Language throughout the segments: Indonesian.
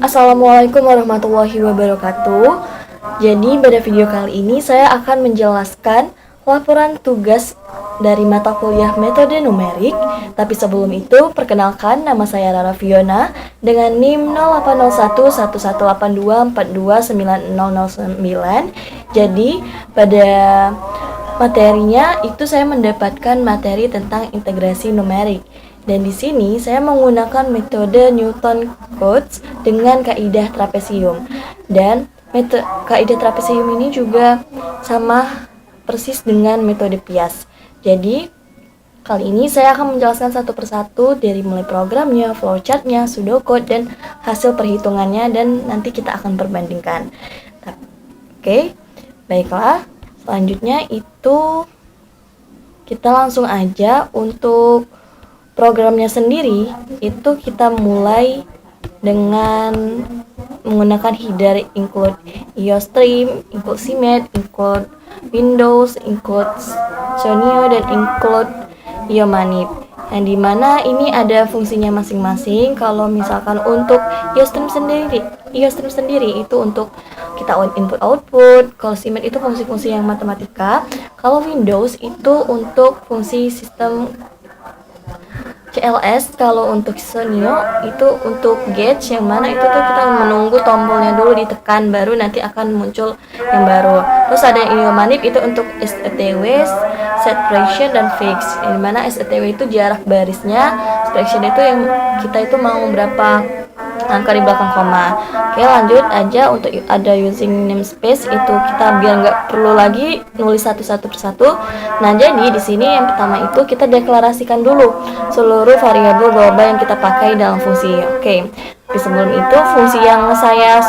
Assalamualaikum warahmatullahi wabarakatuh. Jadi pada video kali ini saya akan menjelaskan laporan tugas dari mata kuliah metode numerik. Tapi sebelum itu, perkenalkan, nama saya Rara Fiona dengan NIM 08011182429009. Jadi pada materinya itu saya mendapatkan materi tentang integrasi numerik. Dan di sini saya menggunakan metode Newton-Cotes dengan kaidah trapesium. Dan kaidah trapesium ini juga sama persis dengan metode Piast. Jadi kali ini saya akan menjelaskan satu persatu dari mulai programnya, flowchartnya, pseudocode, dan hasil perhitungannya, dan nanti kita akan perbandingkan. Oke, baiklah. Selanjutnya itu kita langsung aja untuk programnya sendiri. Itu kita mulai dengan menggunakan header include IOStream, include CMake, include Windows, include Sonio, dan include IOmanip. Yang dimana ini ada fungsinya masing-masing. Kalau misalkan untuk IOStream sendiri itu untuk kita input output. Kalau CMake itu fungsi-fungsi yang matematika. Kalau Windows itu untuk fungsi sistem CLS. Kalau untuk Sonio itu untuk gauge, yang mana itu tuh kita menunggu tombolnya dulu ditekan baru nanti akan muncul yang baru. Terus ada IOmanip itu untuk SETW, set fraction, dan fix, yang mana SETW itu jarak barisnya, fraction itu yang kita itu mau berapa angka di belakang koma. Oke, lanjut aja. Untuk ada using namespace itu kita biar nggak perlu lagi nulis satu-satu persatu. Nah, jadi di sini yang pertama itu kita deklarasikan dulu seluruh variabel global yang kita pakai dalam fungsi. Oke, tapi sebelum itu fungsi yang saya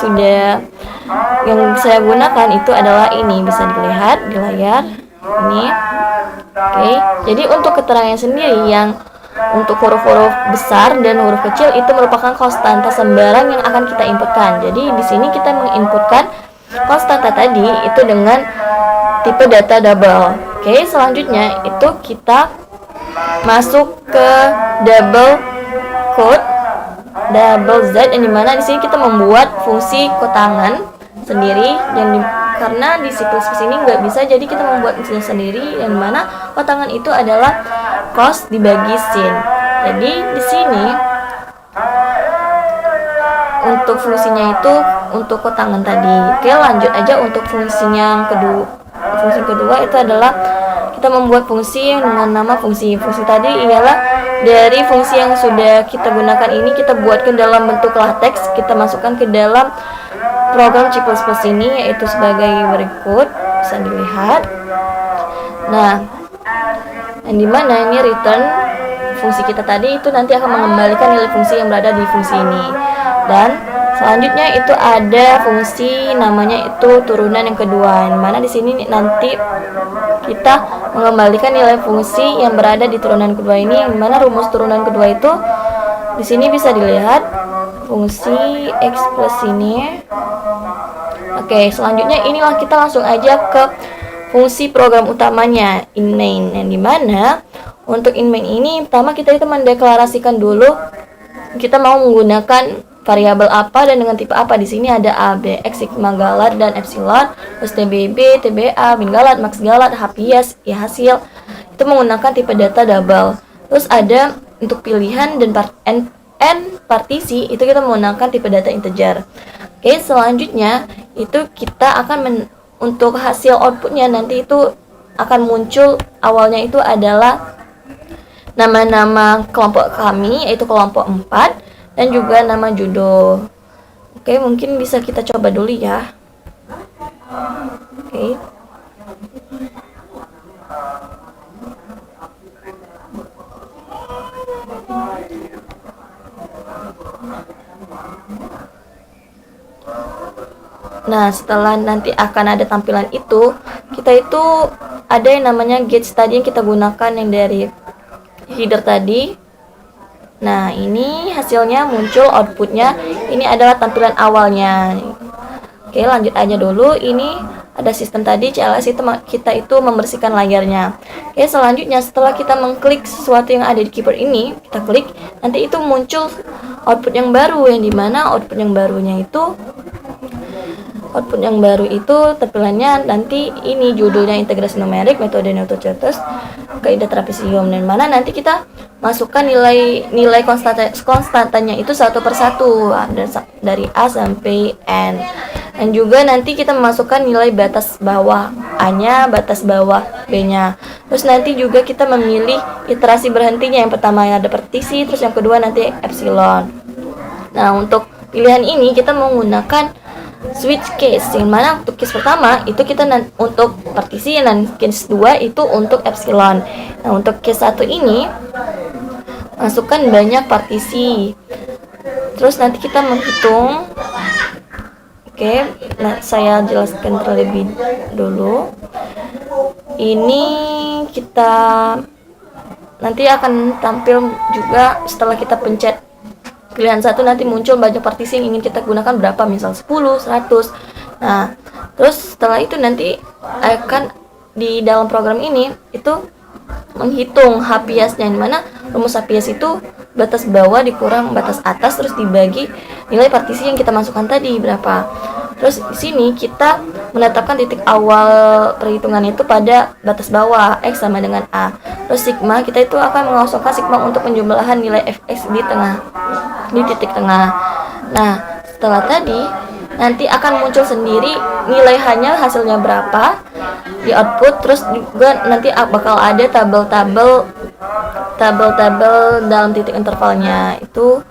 gunakan itu adalah ini, bisa dilihat di layar ini. Oke, jadi untuk keterangan sendiri yang untuk huruf-huruf besar dan huruf kecil itu merupakan konstanta sembarang yang akan kita inputkan. Jadi di sini kita menginputkan konstanta tadi itu dengan tipe data double. Oke, selanjutnya itu kita masuk ke double quote, double Z, yang dimana di sini kita membuat fungsi kotangan sendiri karena di C++ ini nggak bisa, jadi kita membuat fungsinya sendiri, yang mana kotangan itu adalah cost dibagi sin. Jadi di sini untuk fungsinya itu untuk kotangan tadi. Oke, lanjut aja untuk fungsinya yang kedua. Fungsi kedua itu adalah kita membuat fungsi yang dengan nama fungsi tadi ialah dari fungsi yang sudah kita gunakan ini kita buatkan dalam bentuk latex, kita masukkan ke dalam program C++ ini, yaitu sebagai berikut, bisa dilihat. Nah, yang dimana ini return fungsi kita tadi itu nanti akan mengembalikan nilai fungsi yang berada di fungsi ini. Dan selanjutnya itu ada fungsi namanya itu turunan yang kedua, yang mana di sini nanti kita mengembalikan nilai fungsi yang berada di turunan kedua ini, yang mana rumus turunan kedua itu di sini bisa dilihat fungsi x plus ini. Oke, selanjutnya inilah kita langsung aja ke fungsi program utamanya, inMain, yang dimana untuk inMain ini pertama kita itu mendeklarasikan dulu kita mau menggunakan variabel apa dan dengan tipe apa. Di sini ada A, B, X, sigma, galat, dan epsilon, terus TBB, TBA, min galat, max galat, HPS, ya hasil itu menggunakan tipe data double. Terus ada untuk pilihan dan partisi itu kita menggunakan tipe data integer. Oke, selanjutnya itu kita akan untuk hasil outputnya nanti itu akan muncul, awalnya itu adalah nama-nama kelompok kami, yaitu kelompok 4, dan juga nama judul. Oke, mungkin bisa kita coba dulu ya. Oke. Nah, setelah nanti akan ada tampilan itu, kita itu ada yang namanya gauge tadi yang kita gunakan yang dari header tadi. Nah, ini hasilnya muncul, outputnya ini adalah tampilan awalnya. Oke, lanjut aja dulu. Ini ada sistem tadi CLS itu kita itu membersihkan layarnya. Oke, selanjutnya setelah kita mengklik sesuatu yang ada di keyboard ini, kita klik, nanti itu muncul output yang baru, yang dimana output yang baru itu tampilannya nanti ini judulnya integrasi numerik, metode Newton-Cotes, kaidah trapesium, dan mana nanti kita masukkan nilai konstantanya itu satu persatu dari A sampai N, dan juga nanti kita memasukkan nilai batas bawah A-nya, batas bawah B-nya. Terus nanti juga kita memilih iterasi berhentinya, yang pertama ada partisi, terus yang kedua nanti epsilon. Nah, untuk pilihan ini kita menggunakan switch case, yang mana untuk case pertama itu kita untuk partisi, dan case 2 itu untuk epsilon. Nah, untuk case 1 ini masukkan banyak partisi, terus nanti kita menghitung. Oke, nah saya jelaskan terlebih dulu. Ini kita nanti akan tampil juga setelah kita pencet pilihan 1, nanti muncul banyak partisi yang ingin kita gunakan berapa, misal 10, 100. Nah, terus setelah itu nanti akan di dalam program ini itu menghitung H-nya, di mana rumus H itu batas bawah dikurang batas atas terus dibagi nilai partisi yang kita masukkan tadi berapa. Terus di sini kita menetapkan titik awal perhitungan itu pada batas bawah X sama dengan A. Terus sigma kita itu akan mengosongkan sigma untuk penjumlahan nilai Fx di titik tengah. Nah, setelah tadi nanti akan muncul sendiri nilai hanya hasilnya berapa di output. Terus juga nanti bakal ada tabel-tabel dalam titik intervalnya. Itu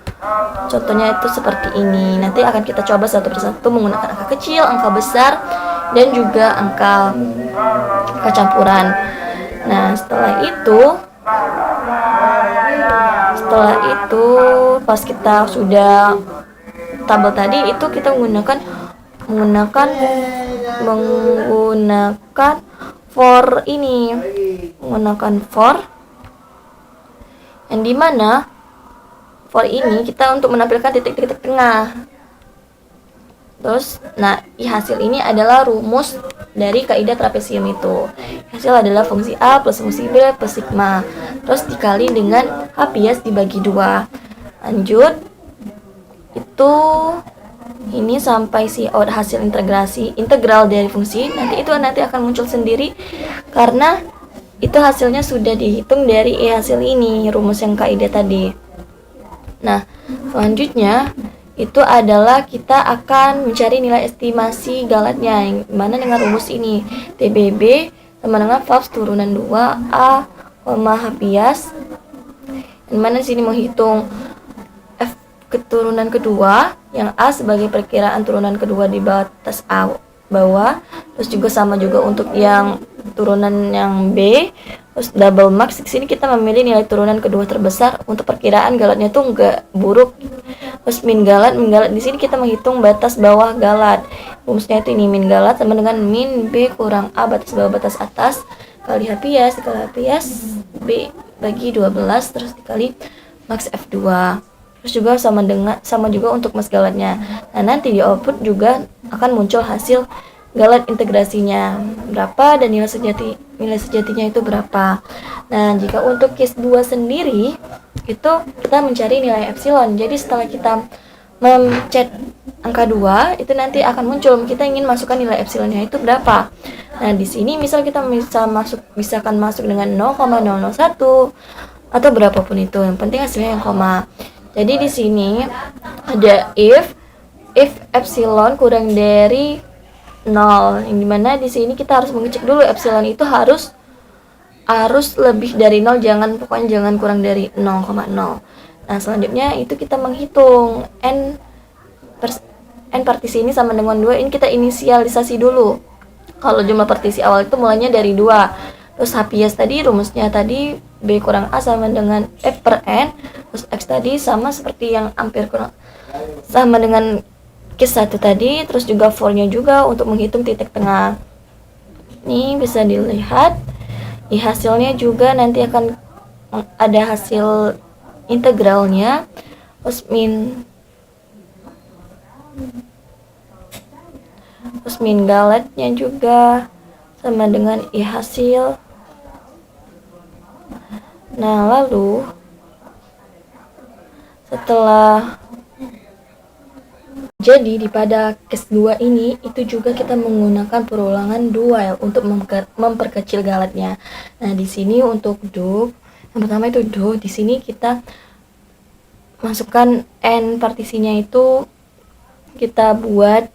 contohnya itu seperti ini. Nanti akan kita coba satu persatu menggunakan angka kecil, angka besar, dan juga angka campuran. Nah, setelah itu pas kita sudah tabel tadi itu kita menggunakan for ini, menggunakan for, yang dimana for ini kita untuk menampilkan titik-titik tengah. Terus, nah, hasil ini adalah rumus dari kaidah trapesium itu. Hasil adalah fungsi A plus fungsi B plus sigma. Terus dikali dengan H dibagi 2. Lanjut, itu ini sampai hasil integral dari fungsi. Nanti akan muncul sendiri karena itu hasilnya sudah dihitung dari hasil ini, rumus yang kaidah tadi. Nah, selanjutnya itu adalah kita akan mencari nilai estimasi galatnya, yang mana dengan rumus ini TBB sama dengan VABS turunan 2A, H-, yang mana di sini menghitung F keturunan kedua, yang A sebagai perkiraan turunan kedua di batas A bawah, terus juga sama juga untuk yang turunan yang B. Terus double max di sini kita memilih nilai turunan kedua terbesar untuk perkiraan galatnya tuh enggak buruk. Terus min galat di sini kita menghitung batas bawah galat. Rumusnya itu ini, min galat sama dengan min B kurang A batas bawah batas atas kali H dikali B bagi 12 terus dikali max F2. Terus juga sama juga untuk max galatnya. Nah, nanti di output juga akan muncul hasil galat integrasinya berapa dan nilai sejatinya itu berapa. Nah, jika untuk case 2 sendiri itu kita mencari nilai epsilon. Jadi setelah kita mencet angka 2 itu nanti akan muncul kita ingin masukkan nilai epsilonnya itu berapa. Nah, di sini misal kita misalkan masuk dengan 0,001 atau berapapun itu, yang penting hasilnya yang koma. Jadi di sini ada if epsilon kurang dari 0, yang dimana di sini kita harus mengecek dulu epsilon itu harus lebih dari 0, pokoknya jangan kurang dari 0,0. Nah, selanjutnya itu kita menghitung n partisi ini sama dengan 2. Ini kita inisialisasi dulu. Kalau jumlah partisi awal itu mulainya dari 2. Terus H tadi rumusnya tadi B kurang A sama dengan F per N. Terus X tadi sama seperti yang ampere kurang sama dengan case 1 tadi. Terus juga for-nya juga untuk menghitung titik tengah. Ini bisa dilihat di hasilnya juga nanti akan ada hasil integralnya. Terus min galatnya juga sama dengan hasil. Nah, lalu setelah Jadi di pada case 2 ini itu juga kita menggunakan perulangan do while untuk memperkecil galatnya. Nah, di sini untuk do, yang pertama itu do, di sini kita masukkan n partisinya itu kita buat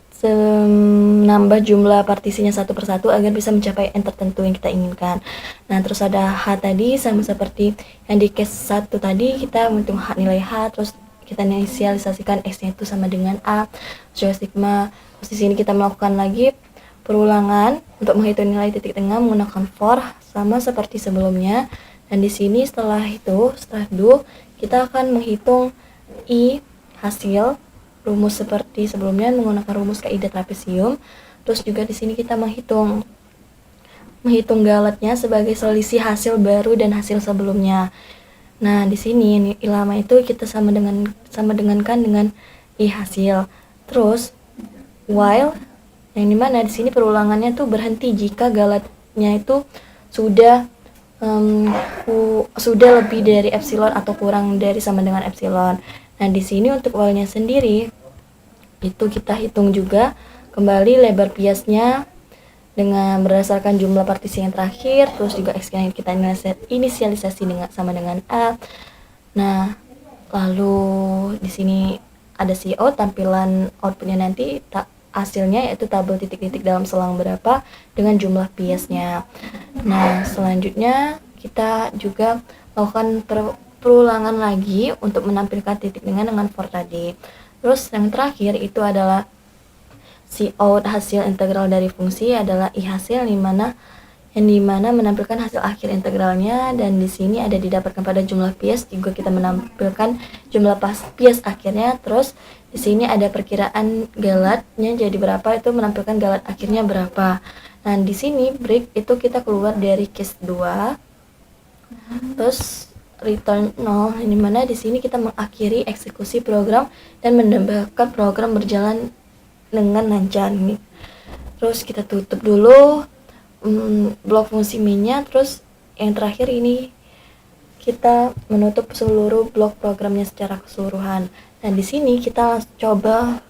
nambah jumlah partisinya satu persatu agar bisa mencapai n tertentu yang kita inginkan. Nah, terus ada h tadi sama seperti yang di case 1 tadi, kita menghitung nilai h, terus kita inisialisasikan x-nya itu sama dengan a, juga sigma. Terus di sini kita melakukan lagi perulangan untuk menghitung nilai titik tengah menggunakan for sama seperti sebelumnya. Dan di sini setelah do, kita akan menghitung i hasil rumus seperti sebelumnya menggunakan rumus kaidah trapesium. Terus juga di sini kita menghitung galatnya sebagai selisih hasil baru dan hasil sebelumnya. Nah, di sini i lama itu kita sama dengankan dengan i hasil. Terus while yang dimana di sini perulangannya tuh berhenti jika galatnya itu sudah lebih dari epsilon atau kurang dari sama dengan epsilon. Nah, di sini untuk while-nya sendiri itu kita hitung juga kembali lebar biasnya dengan berdasarkan jumlah partisi yang terakhir, terus juga x yang kita inisialisasi sama dengan a. Nah, lalu di sini ada CO, tampilan outputnya nanti hasilnya yaitu tabel titik-titik dalam selang berapa dengan jumlah biasnya. Nah, selanjutnya kita juga melakukan perulangan lagi untuk menampilkan titik dengan for tadi. Terus yang terakhir itu adalah Cout hasil integral dari fungsi adalah i hasil yang dimana menampilkan hasil akhir integralnya, dan di sini ada didapatkan pada jumlah pies, juga kita menampilkan jumlah pies akhirnya. Terus di sini ada perkiraan galatnya jadi berapa, itu menampilkan galat akhirnya berapa. Nah, di sini break itu kita keluar dari case 2. Terus return 0, yang dimana di sini kita mengakhiri eksekusi program dan menambahkan program berjalan dengan lancar nih. Terus kita tutup dulu blok fungsi mainnya. Terus yang terakhir ini kita menutup seluruh blok programnya secara keseluruhan. Dan di sini kita coba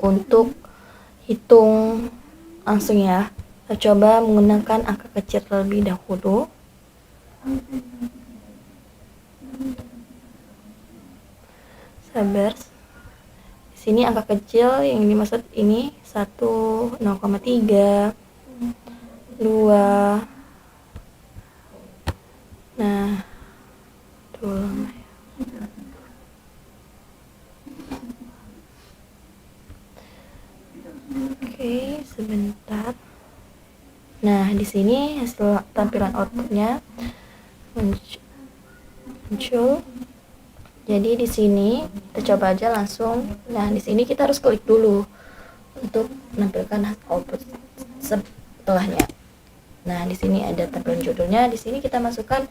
untuk hitung langsung ya. Kita coba menggunakan angka kecil terlebih dahulu. Sabar. Sini angka kecil yang dimaksud ini 1, 0,3, 2. Nah, tuh. Oke, sebentar. Nah, di sini hasil tampilan outputnya muncul. Jadi di sini kita coba aja langsung. Nah, di sini kita harus klik dulu untuk menampilkan output setelahnya. Nah, di sini ada tampilan judulnya. Di sini kita masukkan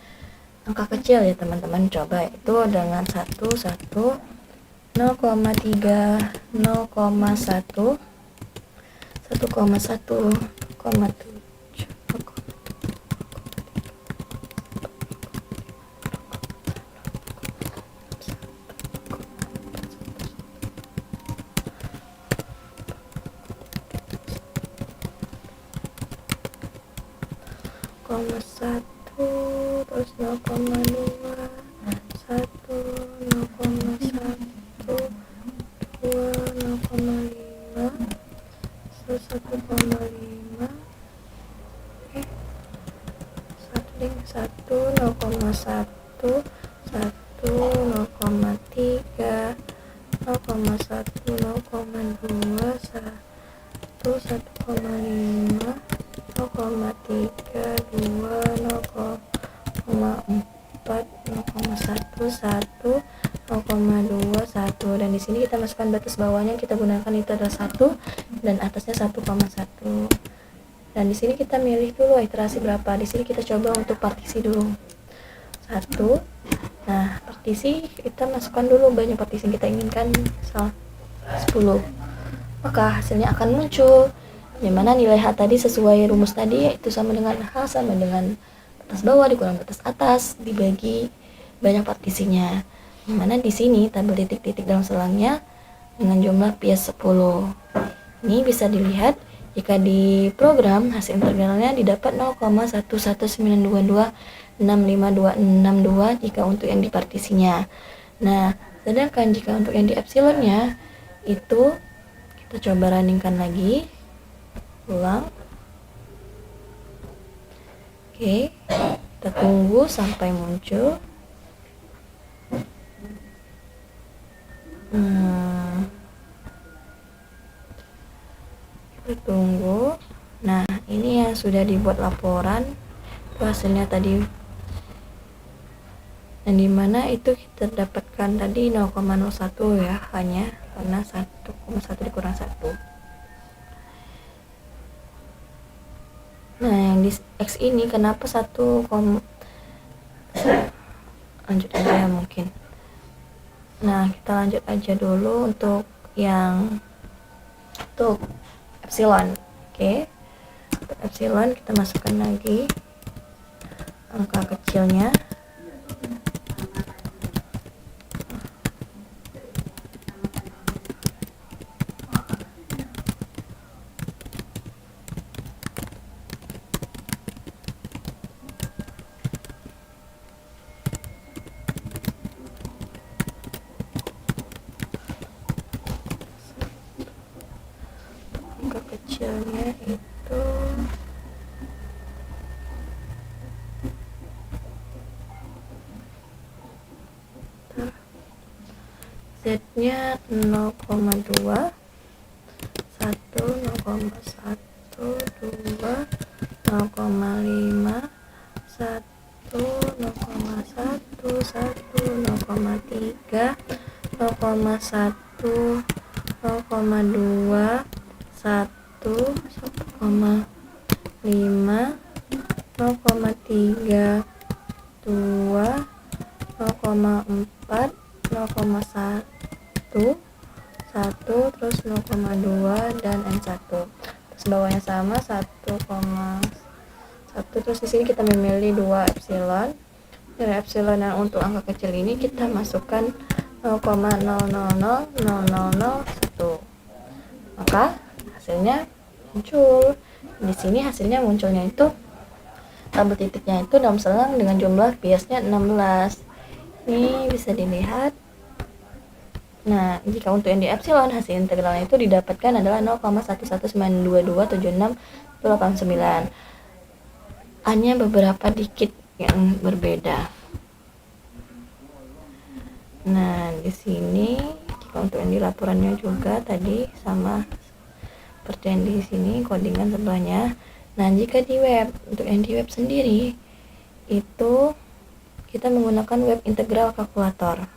angka kecil ya teman-teman. Coba itu dengan 1, 0,3, 0,1, 1,1, 0,1, terus 0,2, 1, 0,1, 2, 0,5, terus 1,5, oke, 1, 0,1, 1, 0,3, 0,1, 0,2, 1, 1,5, 0,3, 2, 0,4, 0,1, 1, 0,2, 1. Dan di sini kita masukkan batas bawahnya, kita gunakan itu adalah 1 dan atasnya 1,1. Dan di sini kita milih dulu iterasi berapa. Di sini kita coba untuk partisi dulu 1. Nah, partisi kita masukkan dulu banyak partisi yang kita inginkan, misal 10. Maka hasilnya akan muncul, dimana nilai H tadi sesuai rumus tadi, yaitu sama dengan H sama dengan batas bawah dikurang batas atas dibagi banyak partisinya. Dimana di sini tabel titik-titik dalam selangnya dengan jumlah ps 10. Ini bisa dilihat jika di program hasil integralnya didapat 0,11922652262 jika untuk yang di partisinya. Nah, sedangkan jika untuk yang di epsilonnya itu kita coba runningkan lagi, ulang. Oke, kita tunggu sampai muncul. Kita tunggu. Nah, ini yang sudah dibuat laporan, itu hasilnya tadi, dan dimana itu kita dapatkan tadi 0,01 ya, hanya karena 1,1 dikurang 1. Nah, yang di X ini kenapa 1, lanjut aja ya mungkin. Nah, kita lanjut aja dulu untuk yang untuk epsilon. Oke. Untuk epsilon kita masukkan lagi angka kecilnya. Angka kecilnya itu Z-nya 0,2, 1, 0,1, 2, 0,5, 1, 0,1, 1, 0,3, 0,1, 0,2, 1, 1,5, 0,3, 2, 0,4, 0,1, 1, terus 0,2 dan N1. Terus bawahnya sama 1,1. Terus di sini kita memilih 2 epsilon. Dari epsilon yang untuk angka kecil ini kita masukkan 0,000001. Maka hasilnya muncul. Di sini hasilnya munculnya itu tabel titiknya itu dalam selang dengan jumlah biasnya 16. Ini bisa dilihat. Nah, jika untuk yang di epsilon hasil integralnya itu didapatkan adalah 0,119227889. Hanya beberapa dikit yang berbeda. Nah, di sini jika untuk yang di laporannya juga tadi sama seperti yang di sini codingan sebelahnya. Nah, jika di web, untuk yang di web sendiri itu kita menggunakan web integral kalkulator.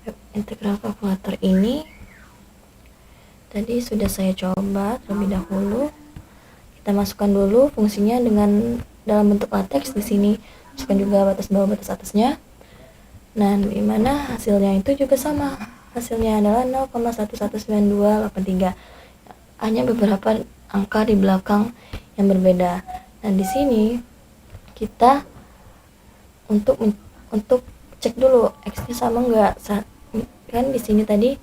Web integral kalkulator ini tadi sudah saya coba terlebih dahulu. Kita masukkan dulu fungsinya dengan dalam bentuk latex. Di sini masukkan juga batas bawah batas atasnya. Nah, di mana hasilnya itu juga sama. Hasilnya adalah 0,119283. Hanya beberapa angka di belakang yang berbeda. Nah, di sini kita untuk cek dulu X-nya sama enggak. Kan di sini tadi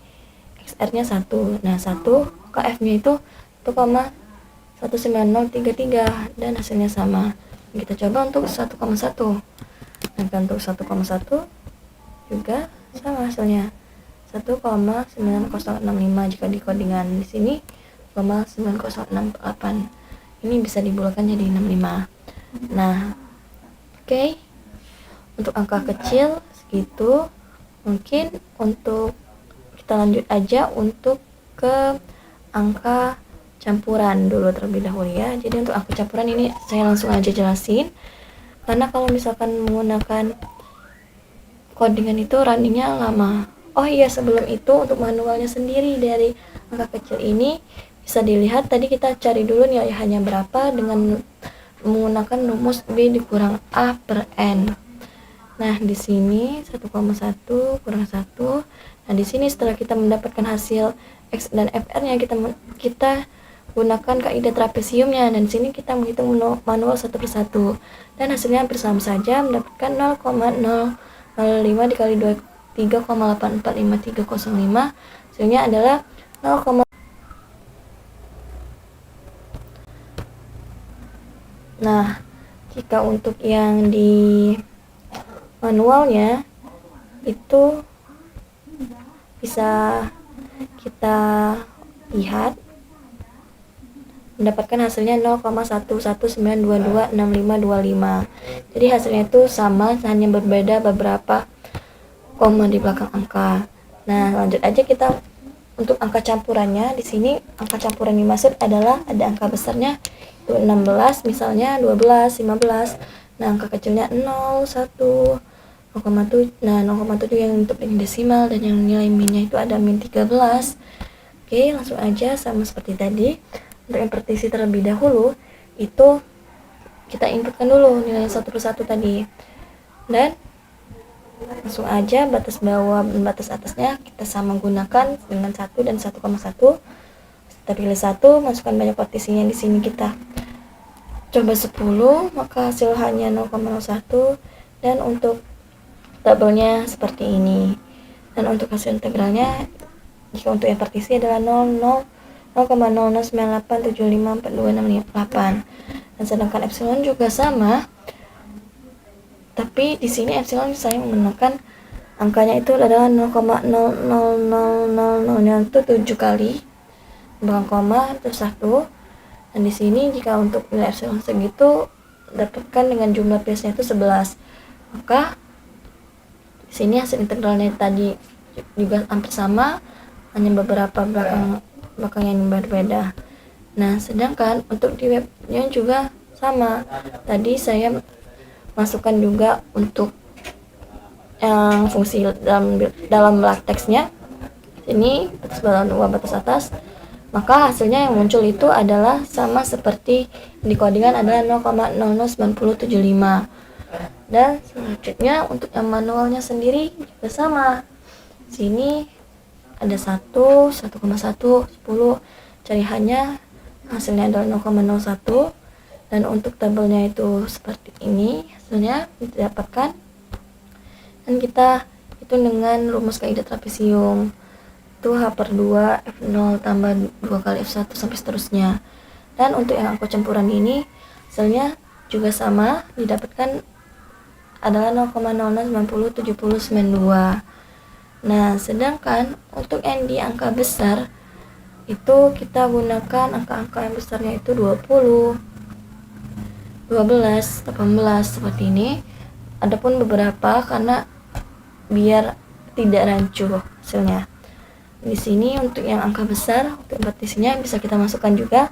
XR-nya 1. Nah, 1 KF-nya itu 1,19033 dan hasilnya sama. Kita coba untuk 1,1. Nah, untuk 1,1 juga sama hasilnya 1,9065 jika di codingan di sini 0,9068. Ini bisa dibulatkan jadi 65. Nah, oke. Untuk angka kecil segitu. Mungkin untuk kita lanjut aja untuk ke angka campuran dulu terlebih dahulu ya. Jadi untuk angka campuran ini saya langsung aja jelasin. Karena kalau misalkan menggunakan codingan itu runningnya lama. Oh iya, sebelum itu untuk manualnya sendiri dari angka kecil ini bisa dilihat tadi kita cari dulu nilainya berapa dengan menggunakan rumus B dikurang A per N. Nah, di sini 1,1 kurang 1. Nah, di sini setelah kita mendapatkan hasil X dan FR-nya kita gunakan kaidah trapesiumnya, dan di sini kita menghitung manual satu persatu dan hasilnya hampir sama saja, mendapatkan 0,005 dikali 2 3,845,305, hasilnya adalah 0, nah jika untuk yang di manualnya itu bisa kita lihat mendapatkan hasilnya 0,1192226525. Jadi hasilnya itu sama, hanya berbeda beberapa koma di belakang angka. Nah, lanjut aja kita untuk angka campurannya. Di sini angka campuran yang dimaksud adalah ada angka besarnya itu 16, misalnya 12, 15. Nah, angka kecilnya 0, 1, 0,7. Nah, 0,7 yang untuk yang desimal dan yang nilai minnya itu ada min 13. Oke, langsung aja sama seperti tadi. Untuk yang partisi terlebih dahulu itu kita inputkan dulu nilai satu persatu tadi. Dan langsung aja batas bawah dan batas atasnya kita sama gunakan dengan 1 dan 1,1. Kita pilih 1, masukkan banyak partisinya di sini, kita coba 10, maka hasil hanya 0,01. Dan untuk tabelnya seperti ini. Dan untuk hasil integralnya jika untuk yang partisi adalah 0,0098754268. Dan sedangkan epsilon juga sama. Tapi di sini epsilon saya menggunakan angkanya itu adalah 0,00000 itu 7 kali belakang koma terus 1. Dan di sini jika untuk nilai epsilon segitu dapatkan dengan jumlah biasanya itu 11. Maka di sini hasil integralnya tadi juga hampir sama, hanya beberapa belakang yang berbeda. Nah, sedangkan untuk di webnya juga sama. Tadi saya masukkan juga untuk yang fungsi dalam teksnya. Ini batas bawah 2 batas atas. Maka hasilnya yang muncul itu adalah sama seperti di codingan adalah 0,009075. Dan selanjutnya untuk yang manualnya sendiri juga sama. Sini ada 1, 1,1, 10. Cariannya hasilnya adalah 0,01. Dan untuk tabelnya itu seperti ini hasilnya didapatkan. Dan kita hitung dengan rumus kaidah trapesium. Itu H/2 F0 tambah 2 kali F1 sampai seterusnya. Dan untuk yang angka campuran ini hasilnya juga sama, didapatkan adalah 0,00907092. Nah, sedangkan untuk yang di angka besar itu kita gunakan angka-angka yang besarnya itu 20, 12, 18 seperti ini. Adapun beberapa karena biar tidak rancu hasilnya. Di sini untuk yang angka besar, untuk partisinya bisa kita masukkan juga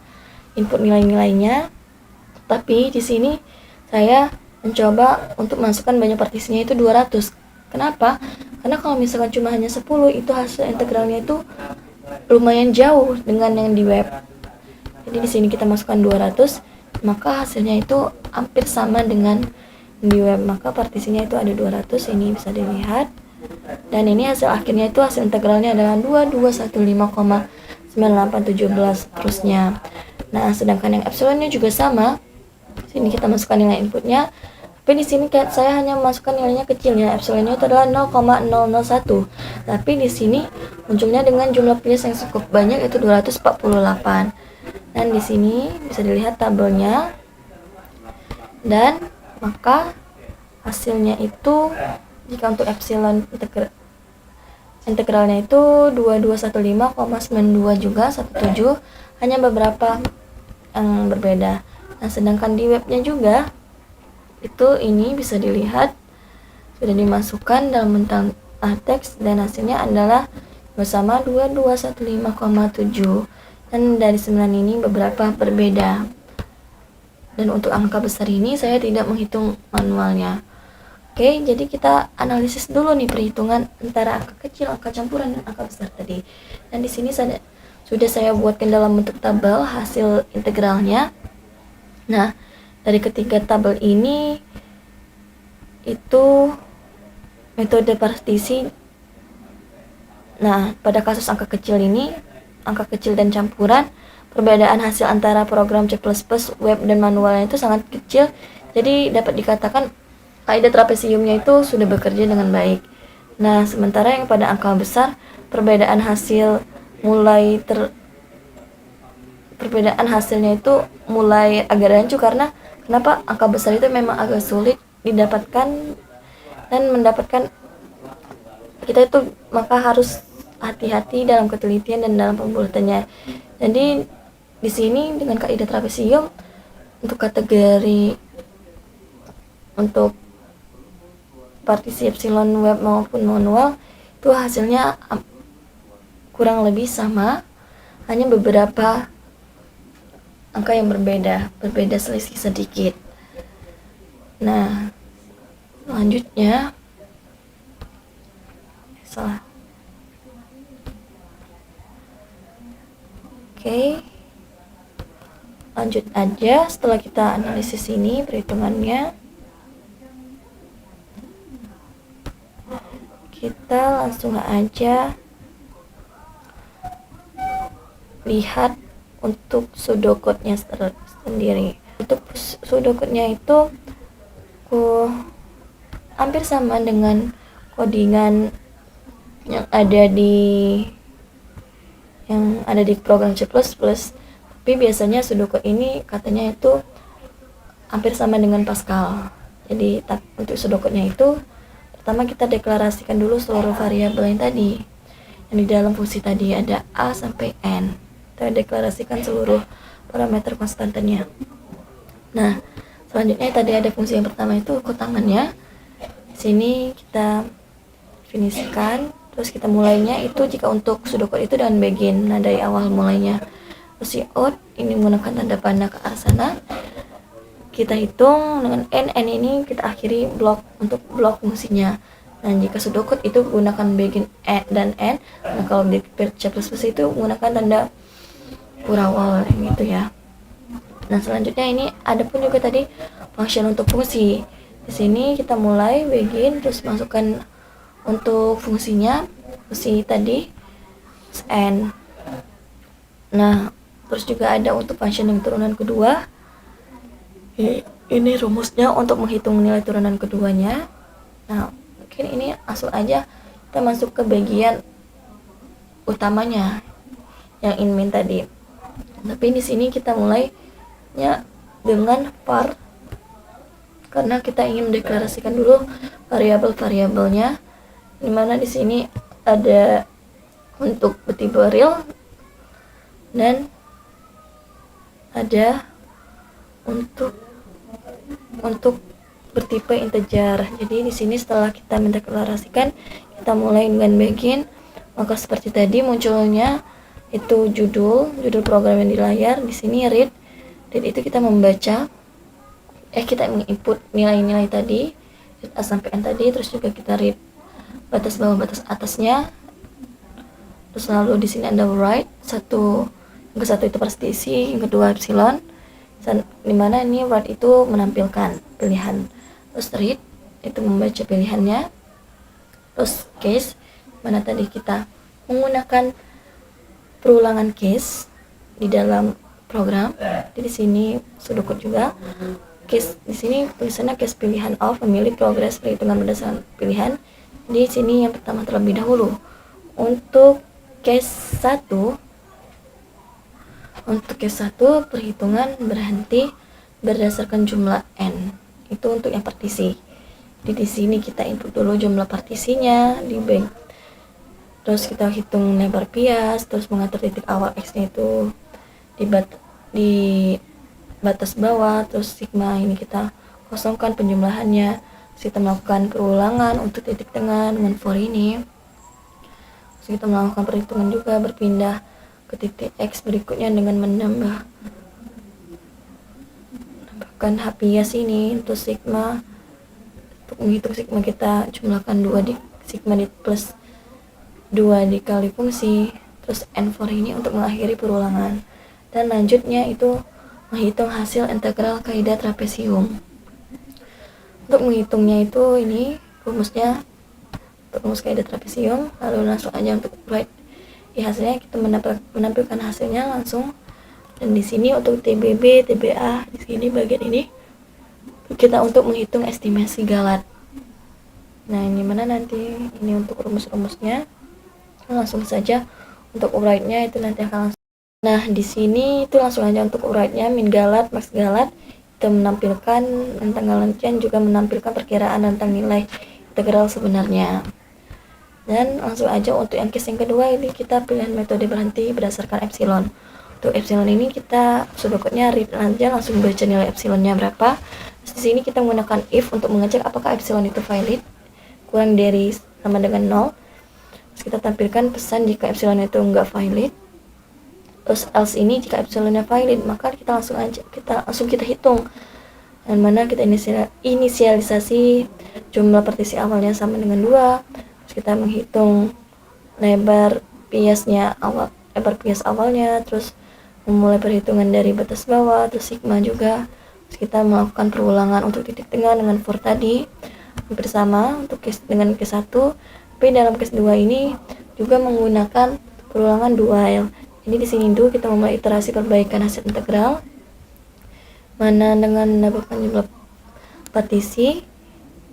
input nilai-nilainya. Tapi di sini saya mencoba untuk masukkan banyak partisinya itu 200. Kenapa? Karena kalau misalkan cuma hanya 10, itu hasil integralnya itu lumayan jauh dengan yang di web. Jadi di sini kita masukkan 200, maka hasilnya itu hampir sama dengan di web. Maka partisinya itu ada 200, ini bisa dilihat. Dan ini hasil akhirnya itu hasil integralnya adalah 2215,9817 terusnya. Nah, sedangkan yang epsilonnya juga sama. Sini kita masukkan nilai inputnya. Tapi di sini saya hanya memasukkan nilainya kecil ya. Epsilonnya itu adalah 0,001. Tapi di sini munculnya dengan jumlah piece yang cukup banyak yaitu 248. Dan di sini bisa dilihat tabelnya. Dan maka hasilnya itu jika untuk epsilon integralnya itu 2215,92 juga 17, hanya beberapa yang berbeda. Nah, sedangkan di webnya juga itu ini bisa dilihat sudah dimasukkan dalam bentuk teks dan hasilnya adalah bersama 2215,7. Dan dari 9 ini beberapa berbeda. Dan untuk angka besar ini saya tidak menghitung manualnya. Oke, jadi kita analisis dulu nih perhitungan antara angka kecil, angka campuran, dan angka besar tadi. Dan di sini sudah saya buatkan dalam bentuk tabel hasil integralnya. Nah, dari ketiga tabel ini itu metode partisi. Nah, pada kasus angka kecil ini, angka kecil dan campuran, perbedaan hasil antara program C++, web, dan manualnya itu sangat kecil. Jadi dapat dikatakan kaidah trapesiumnya itu sudah bekerja dengan baik. Nah, sementara yang pada angka besar perbedaan hasilnya itu mulai agak rancu, karena kenapa? Angka besar itu memang agak sulit didapatkan, dan mendapatkan kita itu maka harus hati-hati dalam ketelitian dan dalam pembulatannya. Jadi di sini dengan kaidah trapesium untuk kategori untuk partisi epsilon web maupun manual itu hasilnya kurang lebih sama, hanya beberapa angka yang berbeda selisih sedikit. Nah, selanjutnya lanjut aja. Setelah kita analisis ini perhitungannya, kita langsung aja lihat untuk pseudocode-nya sendiri. Untuk pseudocode-nya itu hampir sama dengan codingan yang ada di program C++, tapi biasanya pseudocode ini katanya itu hampir sama dengan Pascal. Jadi untuk pseudocode-nya itu pertama kita deklarasikan dulu seluruh variabel yang tadi, yang di dalam fungsi tadi ada A sampai N. Kita deklarasikan seluruh parameter konstantannya. Nah, selanjutnya tadi ada fungsi yang pertama itu kotangannya. Di sini kita definisikan, terus kita mulainya itu jika untuk pseudocode itu dengan begin. Nah, dari awal mulainya. Terus out ini menggunakan tanda panah ke arah sana. Kita hitung dengan n ini kita akhiri blok untuk blok fungsinya. Nah, jika pseudocode itu gunakan begin dan n. Nah, kalau di C++ itu menggunakan tanda purawal gitu ya. Nah, selanjutnya ini ada pun juga tadi function untuk fungsi. Di sini kita mulai begin, terus masukkan untuk fungsinya, fungsi tadi n. Nah, terus juga ada untuk function yang turunan kedua. Ini rumusnya untuk menghitung nilai turunan keduanya. Nah, mungkin ini langsung aja kita masuk ke bagian utamanya yang in min tadi. Tapi di sini kita mulainya dengan var, karena kita ingin mendeklarasikan dulu variabel-variabelnya, dimana di sini ada untuk bertipe real dan ada untuk bertipe integer. Jadi di sini setelah kita mendeklarasikan, kita mulai dengan begin, maka seperti tadi munculnya itu judul program yang di layar. Di sini read itu kita membaca, kita menginput nilai-nilai tadi A sampai N tadi, terus juga kita read batas bawah batas atasnya. Terus lalu di sini ada write yang satu itu partisi, yang kedua epsilon, dimana ini write itu menampilkan pilihan, terus read itu membaca pilihannya, terus case mana tadi kita menggunakan perulangan case di dalam program. Jadi di sini pseudocode juga case, di sini tulisannya case pilihan of, memilih progres perhitungan berdasarkan pilihan. Di sini yang pertama terlebih dahulu untuk case 1 perhitungan berhenti berdasarkan jumlah n, itu untuk yang partisi. Jadi di sini kita input dulu jumlah partisinya di bank, terus kita hitung lebar bias, terus mengatur titik awal x-nya itu di batas bawah, terus sigma ini kita kosongkan penjumlahannya. Terus kita melakukan perulangan untuk titik tengah dengan for ini. Terus kita melakukan perhitungan juga berpindah ke titik x berikutnya dengan menambahkan h bias ini untuk sigma. Untuk menghitung sigma kita jumlahkan 2 di sigma di plus 2 dikali fungsi, terus n4 ini untuk mengakhiri perulangan, dan lanjutnya itu menghitung hasil integral kaidah trapesium. Untuk menghitungnya itu ini rumusnya, rumus kaidah trapesium. Lalu langsung aja untuk write hasilnya, kita menampilkan hasilnya langsung. Dan di sini untuk TBB, TBA, di sini bagian ini kita untuk menghitung estimasi galat. Nah, ini mana nanti ini untuk rumus-rumusnya, langsung saja untuk urainya itu nanti akan langsung. Nah, di sini itu langsung aja untuk urainya, min galat, max galat itu menampilkan tentang galantian, juga menampilkan perkiraan tentang nilai integral sebenarnya. Dan langsung aja untuk yang case yang kedua, ini kita pilihan metode berhenti berdasarkan epsilon. Untuk epsilon ini kita sudokotnya read aja, langsung baca nilai epsilonnya berapa. Terus di sini kita menggunakan if untuk mengecek apakah epsilon itu valid, kurang dari sama dengan 0. Terus kita tampilkan pesan jika epsilon itu enggak valid. Terus else ini jika epsilonnya valid, maka kita langsung kita hitung, yang mana kita inisialisasi jumlah partisi awalnya sama dengan 2. Terus kita menghitung lebar biasnya lebar bias awalnya, terus memulai perhitungan dari batas bawah, terus sigma juga. Terus kita melakukan perulangan untuk titik tengah dengan for tadi hampir sama untuk dengan case 1, tapi dalam case 2 ini juga menggunakan perulangan dual. Jadi di sini dulu kita memulai iterasi perbaikan hasil integral, mana dengan menambahkan jumlah partisi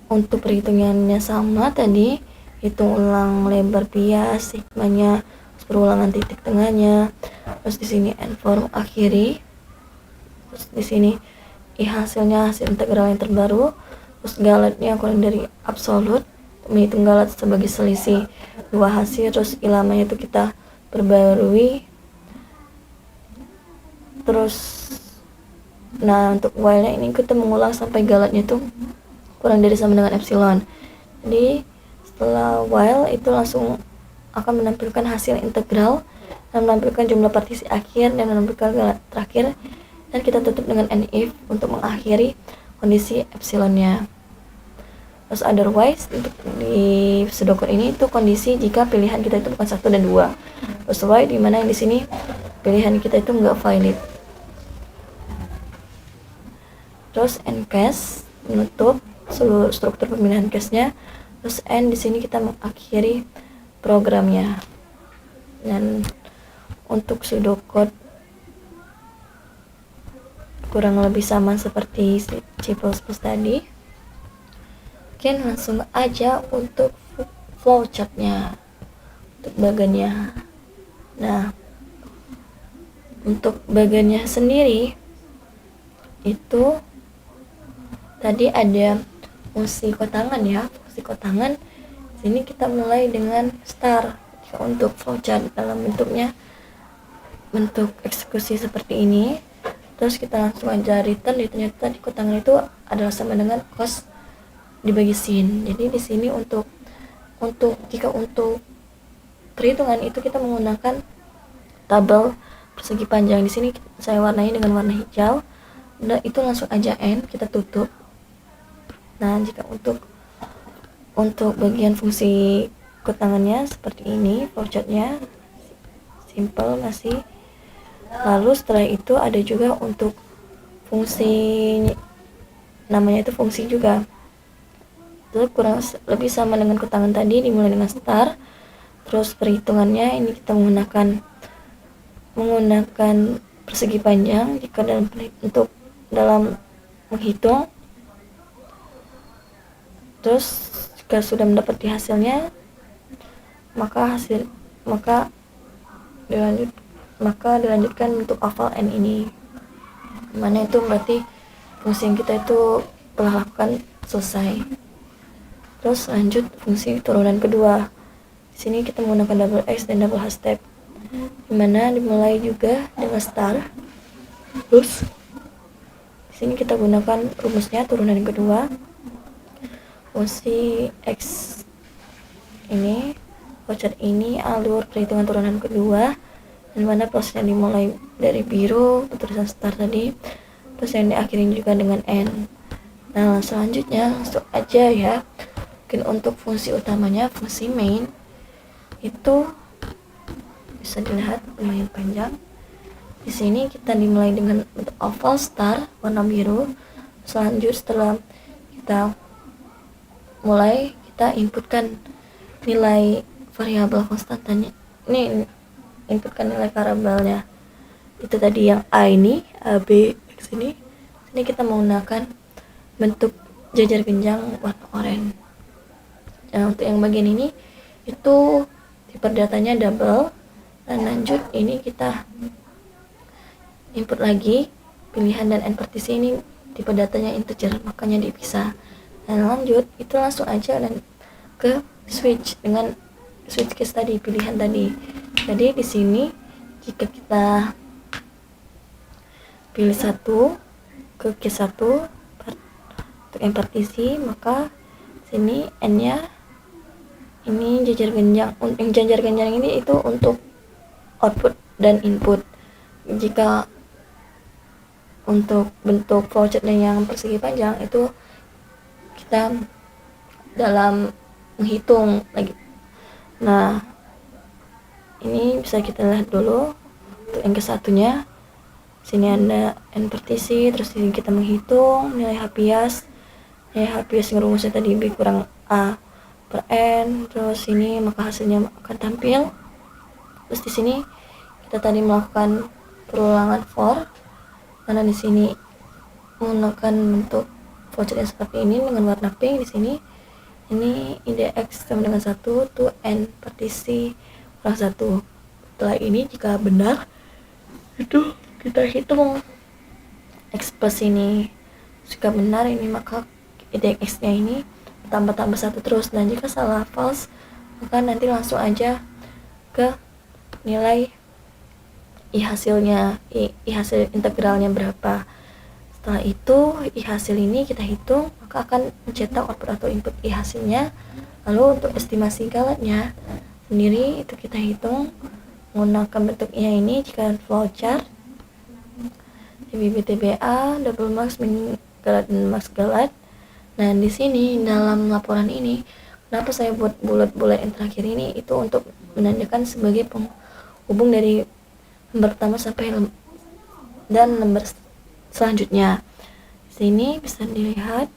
untuk perhitungannya sama tadi, hitung ulang lebar bias, sigmanya, perulangan titik tengahnya, terus di sini end form akhiri, terus di sini hasilnya hasil integral yang terbaru, terus galatnya kurang dari absolut, menghitung galat sebagai selisih dua hasil, terus ilamanya itu kita perbarui. Terus nah untuk while nya ini kita mengulang sampai galatnya itu kurang dari sama dengan epsilon. Jadi setelah while itu langsung akan menampilkan hasil integral dan menampilkan jumlah partisi akhir dan menampilkan galat terakhir, dan kita tutup dengan end if untuk mengakhiri kondisi epsilonnya. Terus otherwise untuk di pseudocode ini itu kondisi jika pilihan kita itu bukan 1 dan 2. Terus why dimana yang di sini pilihan kita itu enggak valid. Terus end case menutup seluruh struktur pemilihan case-nya. Terus end di sini kita mengakhiri programnya. Dan untuk pseudocode kurang lebih sama seperti C++ tadi. Oke, langsung aja untuk flowchartnya, untuk bagannya. Nah, untuk bagannya sendiri itu tadi ada fungsi kotangan ya, fungsi kotangan. Sini kita mulai dengan star. Untuk flowchart dalam bentuk eksekusi seperti ini, terus kita langsung aja return, ternyata di kotangan itu adalah sama dengan cos dibagi sin. Jadi di sini untuk perhitungan itu kita menggunakan tabel persegi panjang. Di sini saya warnai dengan warna hijau. Udah, itu langsung aja end, kita tutup. Nah, jika untuk bagian fungsi kotangannya seperti ini, flowchartnya simple masih. Lalu setelah itu ada juga untuk fungsi, namanya itu fungsi juga. Itu kurang lebih sama dengan kotangan tadi, dimulai dengan star. Terus perhitungannya ini kita menggunakan persegi panjang jika dalam menghitung. Terus jika sudah mendapati hasilnya, maka dilanjutkan untuk oval n ini, mana itu berarti fungsi yang kita itu telah lakukan selesai. Terus lanjut fungsi turunan kedua. Di sini kita menggunakan double x dan double hash step, dimana dimulai juga dengan star. Terus di sini kita gunakan rumusnya turunan kedua. Fungsi x ini, flowchart ini, alur perhitungan turunan kedua, dan mana prosesnya dimulai dari biru, tulisan start tadi, terus yang diakhirin juga dengan n. Nah, selanjutnya langsung aja ya. Mungkin untuk fungsi utamanya, fungsi main itu bisa dilihat lumayan panjang. Di sini kita dimulai dengan bentuk oval star warna biru. Selanjutnya setelah kita mulai, kita inputkan nilai variabel konstantannya. Ini inputkan nilai variabelnya itu tadi yang a ini, a b x ini. Kita menggunakan bentuk jajar genjang warna oranye. Nah, untuk yang bagian ini itu tipe datanya double, dan lanjut ini kita input lagi pilihan dan end partisi ini tipe datanya integer, makanya dipisah. Dan lanjut itu langsung aja dan ke switch dengan switch case tadi, pilihan tadi. Jadi di sini jika kita pilih satu ke case 1 untuk end partisi, maka sini n-nya ini jajar genjang. Yang jajar genjang ini itu untuk output dan input. Jika untuk bentuk flowchartnya yang persegi panjang itu kita dalam menghitung lagi. Nah, ini bisa kita lihat dulu untuk yang ke satunya. Sini ada n partisi, terus ini kita menghitung nilai Happias. Nilai Happias yang rumusnya tadi B kurang A per n, terus ini maka hasilnya akan tampil. Terus di sini kita tadi melakukan perulangan for, karena di sini menggunakan bentuk flowchart yang seperti ini dengan warna pink. Di sini ini IDX sama dengan 1 to n partisi kurang 1. Setelah ini jika benar itu kita hitung x plus ini. Jika benar ini maka IDX nya ini tambah-tambah 1 terus. Dan jika salah false maka nanti langsung aja ke nilai I hasilnya, I hasil integralnya berapa. Setelah itu I hasil ini kita hitung, maka akan mencetak output atau input I hasilnya. Lalu untuk estimasi galatnya sendiri itu kita hitung menggunakan bentuknya ini. Jika flowchart TBA, double max, min galat dan max galat. Nah, di sini dalam laporan ini kenapa saya buat bulat-bulat yang terakhir ini, itu untuk menandakan sebagai penghubung dari lembar pertama sampai dan lembar selanjutnya. Sini bisa dilihat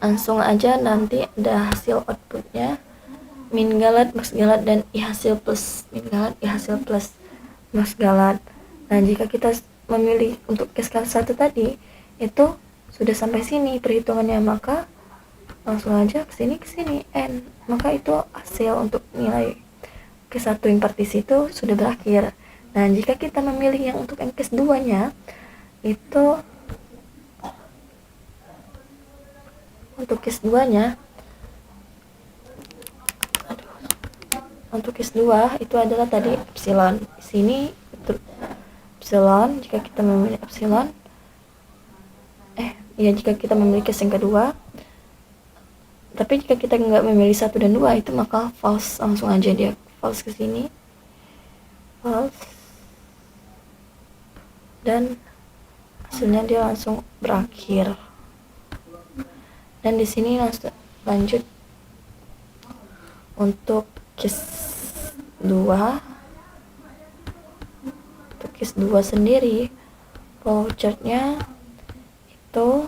langsung aja nanti ada hasil outputnya min galat, max galat, dan I hasil plus min galat, I hasil plus max galat. Nah, jika kita memilih untuk case 1 tadi itu sudah sampai sini perhitungannya, maka langsung aja ke sini n, maka itu hasil untuk nilai case 1 yang partisi itu sudah berakhir. Nah, jika kita memilih yang untuk yang case 2 nya itu untuk case 2 nya untuk case 2 itu adalah tadi epsilon. Di sini epsilon, jika kita memilih epsilon jika kita memilih case yang kedua. Tapi jika kita nggak memilih 1 dan 2 itu maka false, langsung aja dia false ke sini, false, dan hasilnya dia langsung berakhir. Dan di sini langsung lanjut untuk case 2. Untuk case 2 sendiri flowchartnya itu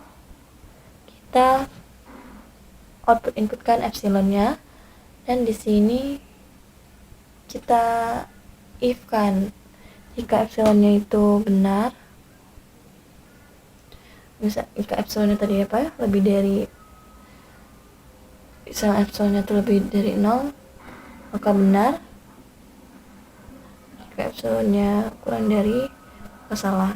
kita output inputkan epsilonnya, dan di sini kita if kan jika epsilonnya itu benar. Misal jika epsilonnya tadi lebih dari, misalnya epsilonnya itu lebih dari 0 maka benar. Jika epsilonnya kurang dari, maka salah.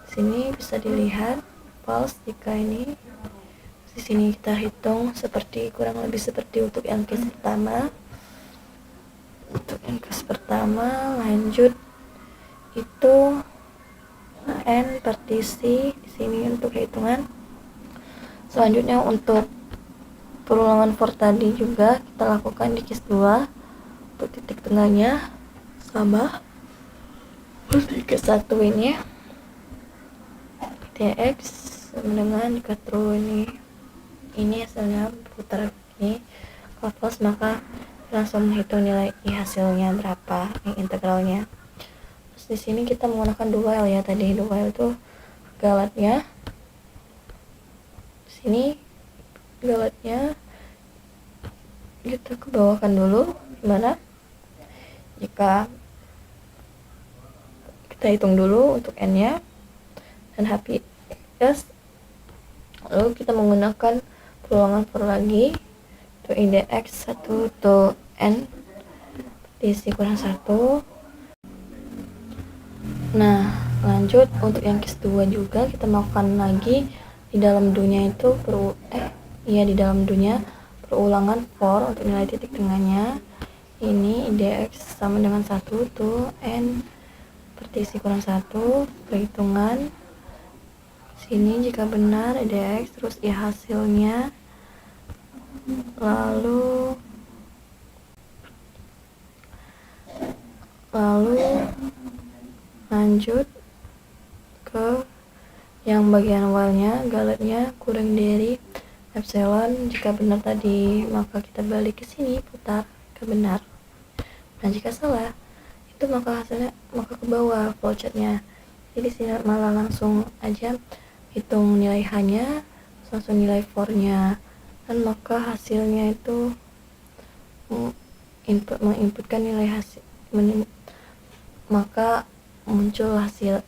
Di sini bisa dilihat false jika ini. Di sini kita hitung seperti kurang lebih seperti untuk yang case pertama. Untuk yang case pertama lanjut itu n partisi di sini untuk hitungan. Selanjutnya untuk perulangan for tadi juga kita lakukan di case 2. Untuk titik tengahnya sama di case 1 ini TX dengan jika true ini hasilnya putar begini. Kalau false maka langsung menghitung nilai I hasilnya berapa, yang integralnya. Terus di sini kita menggunakan dual ya, tadi dual itu galatnya. Di sini galatnya kita ke bawahkan dulu, gimana? Jika kita hitung dulu untuk n-nya dan Happias, lalu kita menggunakan perulangan for lagi to IDX 1 to N diisi kurang 1. Nah, lanjut untuk yang case 2 juga kita melakukan lagi di dalam do-nya itu di dalam do-nya perulangan for untuk nilai titik tengahnya. Ini IDX sama dengan 1 to N partisi kurang 1, perhitungan sini jika benar IDX, terus hasilnya, lalu lanjut ke yang bagian awalnya, galetnya kurang dari epsilon. Jika benar tadi maka kita balik ke sini, putar ke benar. Nah jika salah itu maka hasilnya ke bawah flowchartnya. Jadi sini malah langsung aja hitung nilai H-nya, langsung nilai for-nya, dan maka hasilnya itu menginputkan nilai hasil, maka muncul hasil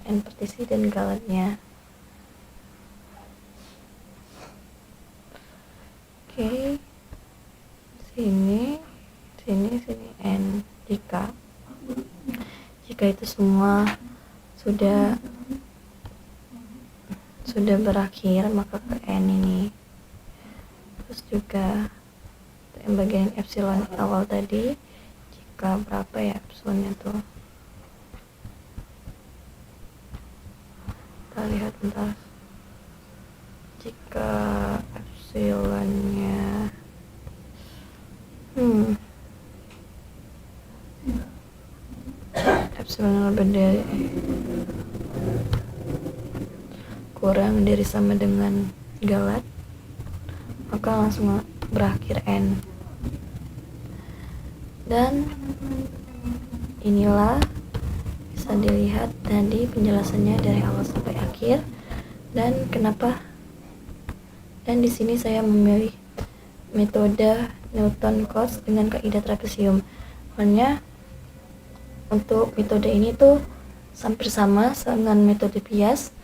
N partisi dan galetnya. Oke, sini N. Jika itu semua sudah berakhir maka ke N ini. Terus juga yang bagian epsilon awal tadi, jika berapa ya epsilonnya tuh, kita lihat bentar. Jika epsilonnya epsilon lebih dari kurang dari sama dengan galet, maka langsung berakhir N. Dan inilah bisa dilihat tadi penjelasannya dari awal sampai akhir, dan kenapa, dan di sini saya memilih metode Newton-Cotes dengan kaidah trapesium. Soalnya untuk metode ini tuh hampir sama dengan metode bias,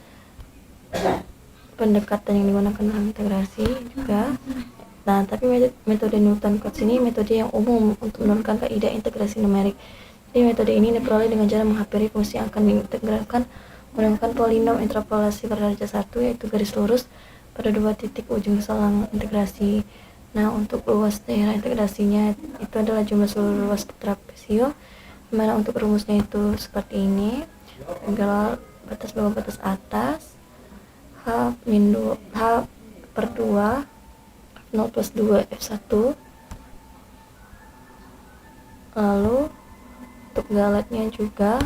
pendekatan yang digunakan dalam integrasi juga. Nah, tapi metode Newton-Cotes ini metode yang umum untuk menurunkan kaidah integrasi numerik. Jadi metode ini diperoleh dengan cara menghampiri fungsi yang akan diintegralkan menggunakan polinom interpolasi berdaraja 1, yaitu garis lurus pada 2 titik ujung selang integrasi. Nah, untuk luas daerah integrasinya itu adalah jumlah seluruh luas trapesio, dimana untuk rumusnya itu seperti ini: integral batas bawah batas atas H per 2 0 plus 2 F1. Lalu untuk galetnya juga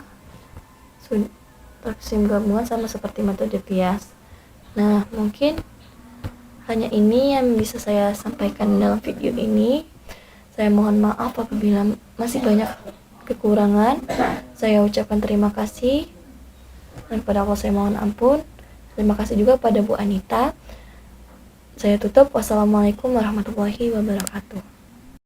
trapesium gabungan sama seperti metode bias. Nah, mungkin hanya ini yang bisa saya sampaikan dalam video ini. Saya mohon maaf apabila masih banyak kekurangan. Saya ucapkan terima kasih, dan kepada Allah saya mohon ampun. Terima kasih juga pada Bu Anita. Saya tutup. Wassalamualaikum warahmatullahi wabarakatuh.